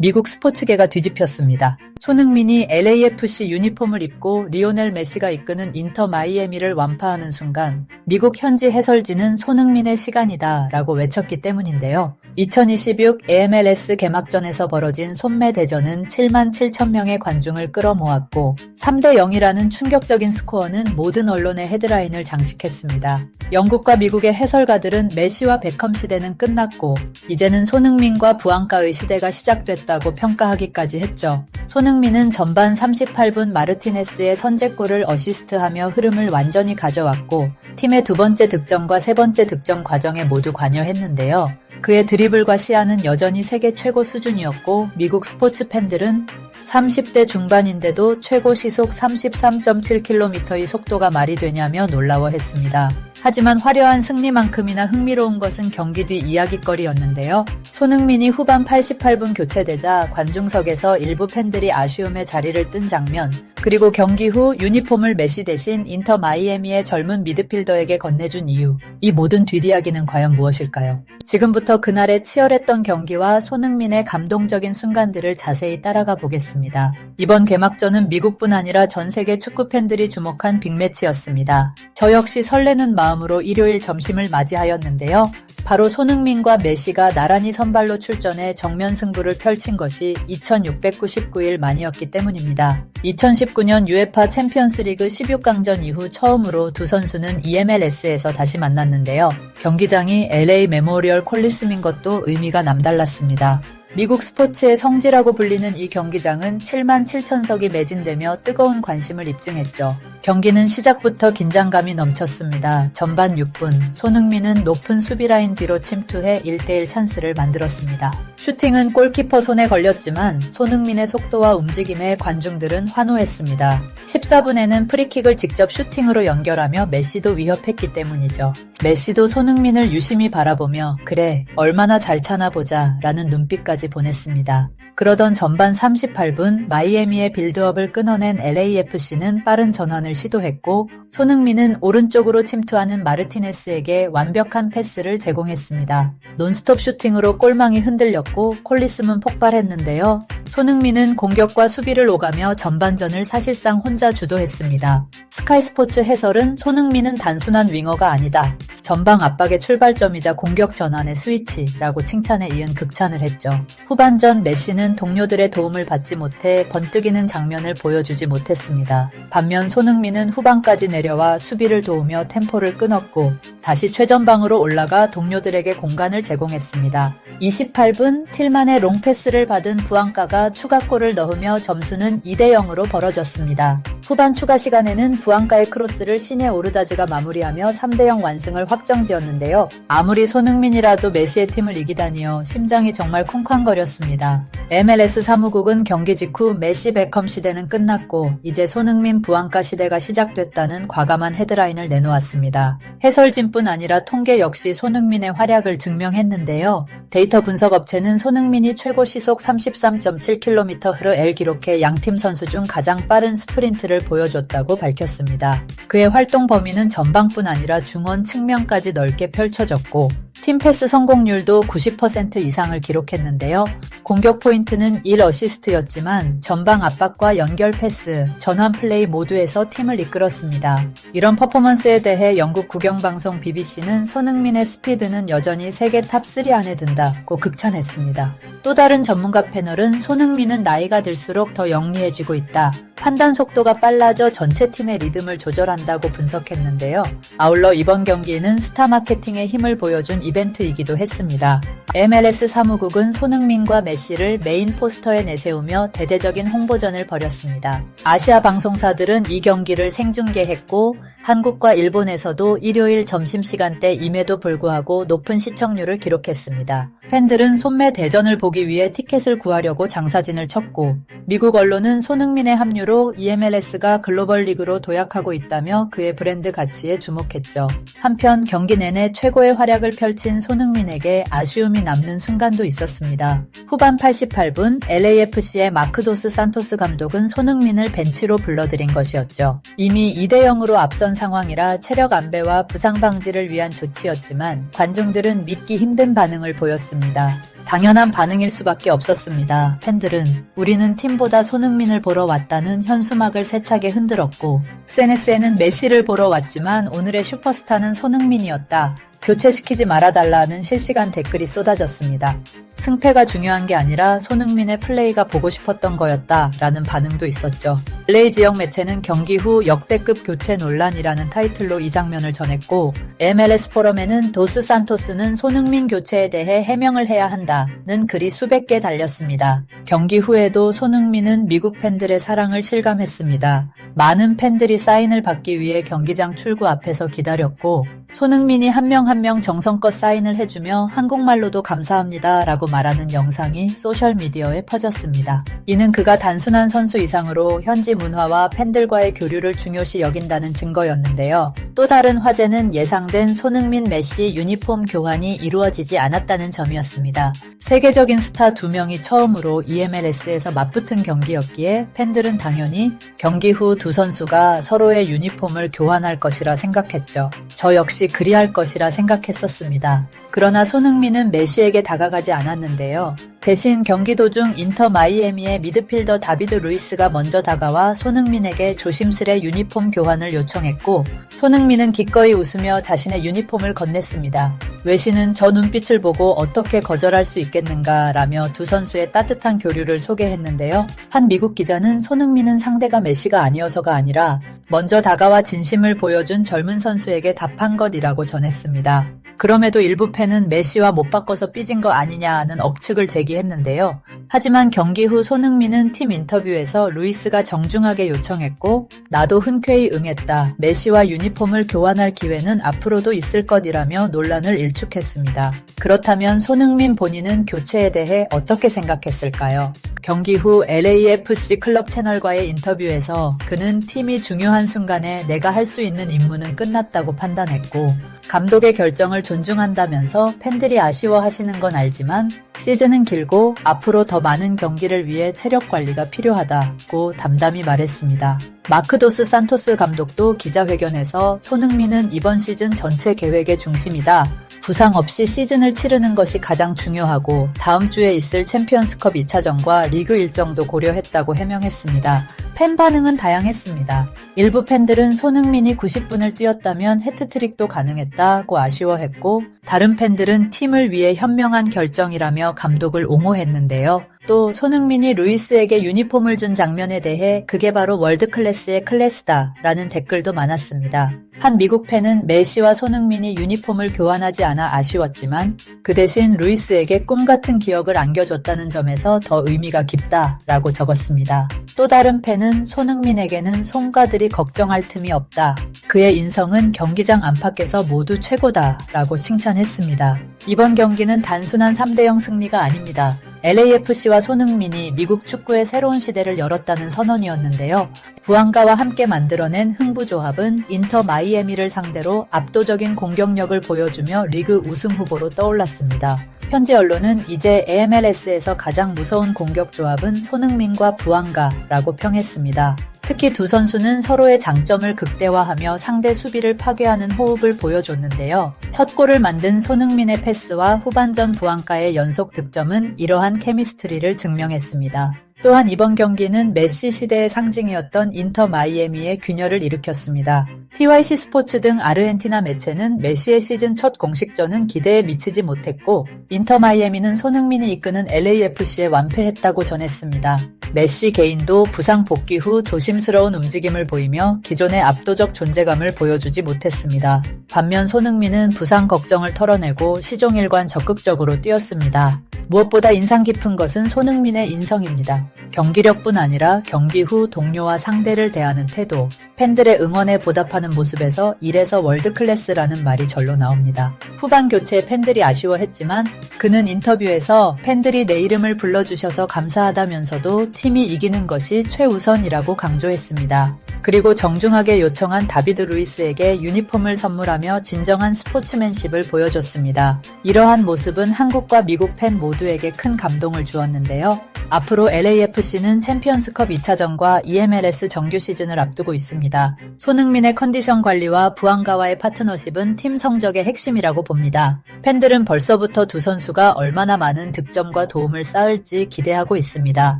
미국 스포츠계가 뒤집혔습니다. 손흥민이 LAFC 유니폼을 입고 리오넬 메시가 이끄는 인터 마이애미를 완파하는 순간 미국 현지 해설진은 손흥민의 시간이다 라고 외쳤기 때문인데요. 2026 MLS 개막전에서 벌어진 손매 대전은 7만 7천 명의 관중을 끌어모았고 3대 0이라는 충격적인 스코어는 모든 언론의 헤드라인을 장식했습니다. 영국과 미국의 해설가들은 메시와 베컴 시대는 끝났고 이제는 손흥민과 부안가의 시대가 시작됐다고 평가하기까지 했죠. 손흥민은 전반 38분 마르티네스의 선제골을 어시스트하며 흐름을 완전히 가져왔고 팀의 두 번째 득점과 세 번째 득점 과정에 모두 관여했는데요. 그의 드리블과 시야는 여전히 세계 최고 수준이었고 미국 스포츠 팬들은 30대 중반인데도 최고 시속 33.7km의 속도가 말이 되냐며 놀라워했습니다. 하지만 화려한 승리만큼이나 흥미로운 것은 경기 뒤 이야깃거리였는데요. 손흥민이 후반 88분 교체되자 관중석에서 일부 팬들이 아쉬움에 자리를 뜬 장면, 그리고 경기 후 유니폼을 메시 대신 인터 마이애미의 젊은 미드필더에게 건네준 이유, 이 모든 뒷이야기는 과연 무엇일까요? 지금부터 그날의 치열했던 경기와 손흥민의 감동적인 순간들을 자세히 따라가 보겠습니다. 이번 개막전은 미국뿐 아니라 전 세계 축구 팬들이 주목한 빅매치였습니다. 저 역시 설레는 마음으로 일요일 점심을 맞이하였는데요. 바로 손흥민과 메시가 나란히 선발로 출전해 정면 승부를 펼친 것이 2699일 만이었기 때문입니다. 2019년 UEFA 챔피언스리그 16강전 이후 처음으로 두 선수는 EMLS에서 다시 만났는데요. 경기장이 LA 메모리얼 콜리스인 것도 의미가 남달랐습니다. 미국 스포츠의 성지라고 불리는 이 경기장은 7만 7천석이 매진되며 뜨거운 관심을 입증했죠. 경기는 시작부터 긴장감이 넘쳤습니다. 전반 6분, 손흥민은 높은 수비라인 뒤로 침투해 1대1 찬스를 만들었습니다. 슈팅은 골키퍼 손에 걸렸지만 손흥민의 속도와 움직임에 관중들은 환호했습니다. 14분에는 프리킥을 직접 슈팅으로 연결하며 메시도 위협했기 때문이죠. 메시도 손흥민을 유심히 바라보며 그래, 얼마나 잘 차나 보자 라는 눈빛까지 보냈습니다. 그러던 전반 38분 마이애미의 빌드업을 끊어낸 LAFC는 빠른 전환을 시도했고 손흥민은 오른쪽으로 침투하는 마르티네스에게 완벽한 패스를 제공했습니다. 논스톱 슈팅으로 골망이 흔들렸고 콜리스문 폭발했는데요. 손흥민은 공격과 수비를 오가며 전반전을 사실상 혼자 주도했습니다. 스카이스포츠 해설은 손흥민은 단순한 윙어가 아니다. 전방 압박의 출발점이자 공격 전환의 스위치라고 칭찬에 이은 극찬을 했죠. 후반전 메시는 동료들의 도움을 받지 못해 번뜩이는 장면을 보여주지 못했습니다. 반면 손흥민은 후반까지 내려와 수비를 도우며 템포를 끊었고 다시 최전방으로 올라가 동료들에게 공간을 제공했습니다. 28분 틸만의 롱패스를 받은 부안가가 추가골을 넣으며 점수는 2대 0으로 벌어졌습니다. 후반 추가 시간에는 부안가의 크로스를 시네 오르다즈가 마무리하며 3대 0 완승을 확정지었는데요. 아무리 손흥민이라도 메시의 팀을 이기다니요. 심장이 정말 쿵쾅거렸습니다. MLS 사무국은 경기 직후 메시 베컴 시대는 끝났고 이제 손흥민 부안가 시대가 시작됐다는 과감한 헤드라인을 내놓았습니다. 해설진뿐 아니라 통계 역시 손흥민의 활약을 증명했는데요. 데이터 분석 업체는 손흥민이 최고 시속 33.7km를 기록해 양팀 선수 중 가장 빠른 스프린트를 보여줬다고 밝혔습니다. 그의 활동 범위는 전방뿐 아니라 중원 측면까지 넓게 펼쳐졌고 팀 패스 성공률도 90% 이상을 기록했는데요. 공격 포인트는 1어시스트였지만 전방 압박과 연결 패스, 전환 플레이 모두에서 팀을 이끌었습니다. 이런 퍼포먼스에 대해 영국 국영방송 BBC는 손흥민의 스피드는 여전히 세계 탑3 안에 든다고 극찬했습니다. 또 다른 전문가 패널은 손흥민은 나이가 들수록 더 영리해지고 있다. 판단 속도가 빨라져 전체 팀의 리듬을 조절한다고 분석했는데요. 아울러 이번 경기는 스타 마케팅의 힘을 보여준 이벤트이기도 했습니다. MLS 사무국은 손흥민과 메시를 메인 포스터에 내세우며 대대적인 홍보전을 벌였습니다. 아시아 방송사들은 이 경기를 생중계했고 한국과 일본에서도 일요일 점심시간대임에도 불구하고 높은 시청률을 기록했습니다. 팬들은 손매 대전을 보기 위해 티켓을 구하려고 장사진을 쳤고 미국 언론은 손흥민의 합류로 EMLS가 글로벌 리그로 도약하고 있다며 그의 브랜드 가치에 주목했죠. 한편 경기 내내 최고의 활약을 펼친 손흥민에게 아쉬움이 남는 순간도 있었습니다. 후반 88분 LAFC의 마크도스 산토스 감독은 손흥민을 벤치로 불러들인 것이었죠. 이미 2대 0으로 앞선 상황이라 체력 안배와 부상 방지를 위한 조치였지만 관중들은 믿기 힘든 반응을 보였습니다. 당연한 반응일 수밖에 없었습니다. 팬들은 우리는 팀보다 손흥민을 보러 왔다는 현수막을 세차게 흔들었고, SNS에는 메시를 보러 왔지만 오늘의 슈퍼스타는 손흥민이었다. 교체시키지 말아달라는 실시간 댓글이 쏟아졌습니다. 승패가 중요한 게 아니라 손흥민의 플레이가 보고 싶었던 거였다 라는 반응도 있었죠. LA 지역 매체는 경기 후 역대급 교체 논란이라는 타이틀로 이 장면을 전했고, MLS 포럼에는 도스 산토스는 손흥민 교체에 대해 해명을 해야 한다는 글이 수백 개 달렸습니다. 경기 후에도 손흥민은 미국 팬들의 사랑을 실감했습니다. 많은 팬들이 사인을 받기 위해 경기장 출구 앞에서 기다렸고, 손흥민이 한 명 한 명 정성껏 사인을 해주며 한국말로도 감사합니다 라고 말하는 영상이 소셜미디어에 퍼졌습니다. 이는 그가 단순한 선수 이상으로 현지 문화와 팬들과의 교류를 중요시 여긴다는 증거였는데요. 또 다른 화제는 예상된 손흥민 메시 유니폼 교환이 이루어지지 않았다는 점이었습니다. 세계적인 스타 2명이 처음으로 EMLS에서 맞붙은 경기였기에 팬들은 당연히 경기 후 두 선수가 서로의 유니폼을 교환할 것이라 생각했죠. 저 역시 그리할 것이라 생각했었습니다. 그러나 손흥민은 메시에게 다가가지 않았는데요. 대신 경기 도중 인터 마이애미의 미드필더 다비드 루이스가 먼저 다가와 손흥민에게 조심스레 유니폼 교환을 요청했고, 손흥민은 기꺼이 웃으며 자신의 유니폼을 건넸습니다. 외신은 저 눈빛을 보고 어떻게 거절할 수 있겠는가 라며 두 선수의 따뜻한 교류를 소개했는데요. 한 미국 기자는 손흥민은 상대가 메시가 아니어서가 아니라 먼저 다가와 진심을 보여준 젊은 선수에게 답한 것이라고 전했습니다. 그럼에도 일부 팬은 메시와 못 바꿔서 삐진 거 아니냐는 억측을 제기했는데요. 하지만 경기 후 손흥민은 팀 인터뷰에서 루이스가 정중하게 요청했고, 나도 흔쾌히 응했다. 메시와 유니폼을 교환할 기회는 앞으로도 있을 것이라며 논란을 일축했습니다. 그렇다면 손흥민 본인은 교체에 대해 어떻게 생각했을까요? 경기 후 LAFC 클럽 채널과의 인터뷰에서 그는 팀이 중요한 순간에 내가 할 수 있는 임무는 끝났다고 판단했고, 감독의 결정을 존중한다면서 팬들이 아쉬워하시는 건 알지만 시즌은 길고 앞으로 더 많은 경기를 위해 체력 관리가 필요하다고 담담히 말했습니다. 마크 도스 산토스 감독도 기자회견에서 손흥민은 이번 시즌 전체 계획의 중심이다. 부상 없이 시즌을 치르는 것이 가장 중요하고 다음 주에 있을 챔피언스컵 2차전과 리그 일정도 고려했다고 해명했습니다. 팬 반응은 다양했습니다. 일부 팬들은 손흥민이 90분을 뛰었다면 해트트릭도 가능했다고 아쉬워했고, 다른 팬들은 팀을 위해 현명한 결정이라며 감독을 옹호했는데요. 또 손흥민이 루이스에게 유니폼을 준 장면에 대해 그게 바로 월드클래스의 클래스다 라는 댓글도 많았습니다. 한 미국 팬은 메시와 손흥민이 유니폼을 교환하지 않아 아쉬웠지만 그 대신 루이스에게 꿈같은 기억을 안겨줬다는 점에서 더 의미가 깊다 라고 적었습니다. 또 다른 팬은 손흥민에게는 송가들이 걱정할 틈이 없다. 그의 인성은 경기장 안팎에서 모두 최고다 라고 칭찬했습니다. 이번 경기는 단순한 3대0 승리가 아닙니다. LAFC와 손흥민이 미국 축구의 새로운 시대를 열었다는 선언이었는데요. 부안가와 함께 만들어낸 흥부조합은 인터 마이애미를 상대로 압도적인 공격력을 보여주며 리그 우승 후보로 떠올랐습니다. 현지 언론은 이제 AMLS에서 가장 무서운 공격 조합은 손흥민과 부안가라고 평했습니다. 특히 두 선수는 서로의 장점을 극대화하며 상대 수비를 파괴하는 호흡을 보여줬는데요. 첫 골을 만든 손흥민의 패스와 후반전 부안가의 연속 득점은 이러한 케미스트리를 증명했습니다. 또한 이번 경기는 메시 시대의 상징이었던 인터 마이애미의 균열을 일으켰습니다. TYC 스포츠 등 아르헨티나 매체는 메시의 시즌 첫 공식전은 기대에 미치지 못했고, 인터 마이애미는 손흥민이 이끄는 LAFC에 완패했다고 전했습니다. 메시 개인도 부상 복귀 후 조심스러운 움직임을 보이며 기존의 압도적 존재감을 보여주지 못했습니다. 반면 손흥민은 부상 걱정을 털어내고 시종일관 적극적으로 뛰었습니다. 무엇보다 인상 깊은 것은 손흥민의 인성입니다. 경기력뿐 아니라 경기 후 동료와 상대를 대하는 태도, 팬들의 응원에 보답하는 모습에서 이래서 월드클래스라는 말이 절로 나옵니다. 후반 교체에 팬들이 아쉬워했지만 그는 인터뷰에서 팬들이 내 이름을 불러주셔서 감사하다면서도 팀이 이기는 것이 최우선이라고 강조했습니다. 그리고 정중하게 요청한 다비드 루이스에게 유니폼을 선물하며 진정한 스포츠맨십을 보여줬습니다. 이러한 모습은 한국과 미국 팬 모두에게 큰 감동을 주었는데요. 앞으로 LAFC는 챔피언스컵 2차전과 EMLS 정규 시즌을 앞두고 있습니다. 손흥민의 컨디션 관리와 부안가와의 파트너십은 팀 성적의 핵심이라고 봅니다. 팬들은 벌써부터 두 선수가 얼마나 많은 득점과 도움을 쌓을지 기대하고 있습니다.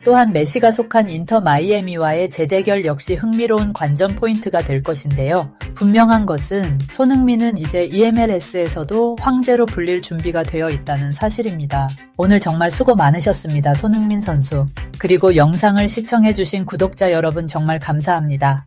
또한 메시가 속한 인터 마이애미와의 재대결 역시 흥미로운 관전 포인트가 될 것인데요. 분명한 것은 손흥민은 이제 EMLS에서도 황제로 불릴 준비가 되어 있다는 사실입니다. 오늘 정말 수고 많으셨습니다, 손흥민 선수. 그리고 영상을 시청해주신 구독자 여러분 정말 감사합니다.